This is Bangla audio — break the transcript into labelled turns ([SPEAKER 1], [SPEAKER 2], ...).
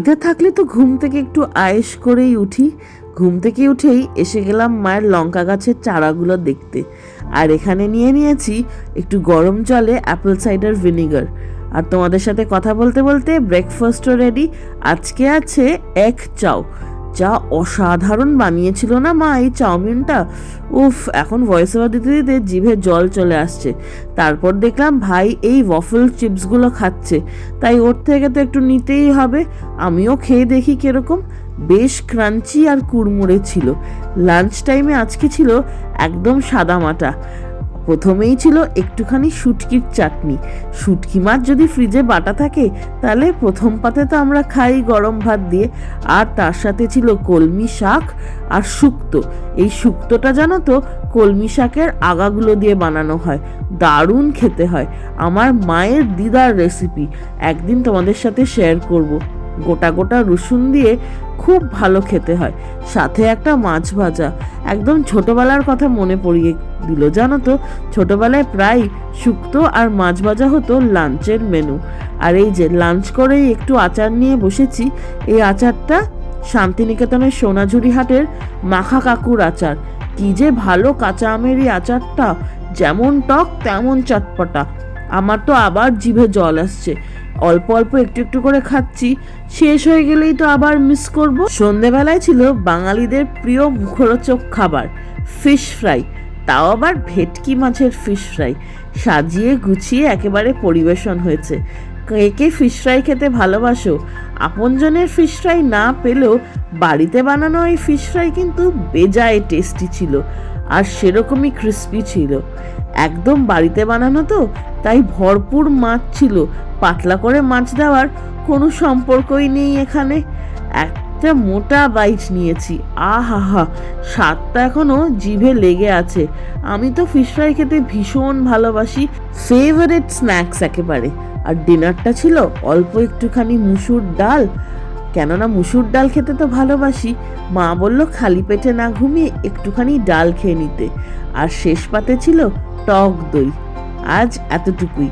[SPEAKER 1] বাড়িতে থাকলে তো ঘুম থেকে একটু আয়েশ করেই উঠি। ঘুম থেকে উঠেই এসে গেলাম মায়ের লঙ্কা গাছের চারাগুলো দেখতে। আর এখানে নিয়ে নিয়েছি একটু গরম জলে অ্যাপেল সাইডার ভিনিগার। আর তোমাদের সাথে কথা বলতে বলতে ব্রেকফাস্টও রেডি। আজকে আছে এগ চাউ। যা অসাধারণ বানিয়েছিল না মা এই চাউমিনটা! উফ, এখন ভয়েস ওভার দিতে দিতে জিভে জল চলে আসছে। তারপর দেখলাম ভাই এই ওয়াফল চিপসগুলো খাচ্ছে, তাই ওর থেকে তো একটু নিতেই হবে। আমিও খেয়ে দেখি কিরকম। বেশ ক্রাঞ্চি আর কুড়মুড়ে ছিল। লাঞ্চ টাইমে আজকে ছিল একদম সাদামাটা। প্রথমেই ছিল একটুখানি শুটকির চাটনি। শুটকি মাছ যদি ফ্রিজে বাটা থাকে তাহলে প্রথম পাতে তো আমরা খাই গরম ভাত দিয়ে। আর তার সাথে ছিল কলমি শাক আর শুক্তো। এই শুক্তোটা জানো তো কলমি শাকের আগাগুলো দিয়ে বানানো হয়, দারুণ খেতে হয়। আমার মায়ের দিদার রেসিপি, একদিন তোমাদের সাথে শেয়ার করব। গোটা গোটা রসুন দিয়ে খুব ভালো খেতে হয়। সাথে একটা মাছ ভাজা, একদম ছোটবেলার কথা মনে পড়িয়ে দিল। জানো তো ছোটবেলায় প্রায় শুক্তো আর মাছ ভাজা হতো লাঞ্চের মেনু। আর এই যে লাঞ্চ করেই একটু আচার নিয়ে বসেছি। এই আচারটা শান্তিনিকেতনের সোনাঝুরি হাটের মাখা কাকুর আচার। কি যে ভালো কাঁচা আমের এই আচারটা, যেমন টক তেমন চটপটা। আমার তো আবার জিভে জল আসছে। অল্প অল্প একটু একটু করে খাচ্ছি, শেষ হয়ে গেলেই তো আবার মিস করব। সন্ধেবেলায় ছিল বাঙালিদের প্রিয় মুখরোচক খাবার ফিশ ফ্রাই, তাও আবার ভেটকি মাছের ফিশ ফ্রাই। সাজিয়ে গুছিয়ে একেবারে পরিবেশন হয়েছে। কে কে ফিশ ফ্রাই খেতে ভালোবাসো? আপনজনের ফিশ ফ্রাই না পেলেও বাড়িতে বানানো এই ফিশ ফ্রাই কিন্তু বেজায় টেস্টি ছিল, আর সেরকমই ক্রিস্পি ছিল। একদম বাড়িতে বানানো তো, তাই ভরপুর মাছ ছিল। পাতলা করে মাছ দেওয়ার কোনো সম্পর্কই নেই এখানে। একটা মোটা বাইট নিয়েছি, আহা, স্বাদটা এখনো জিভে লেগে আছে। আমি তো ফিশ ফ্রাই খেতে ভীষণ ভালোবাসি, ফেভারিট স্ন্যাক্স একেবারে। আর ডিনারটা ছিল অল্প একটুখানি মুসুর ডাল, কেননা মুসুর ডাল খেতে তো ভালোবাসি। মা বলল খালি পেটে না ঘুমিয়ে একটুখানি ডাল খেয়ে নিতে। আর শেষ পাতে ছিল টক দই। আজ এতটুকুই।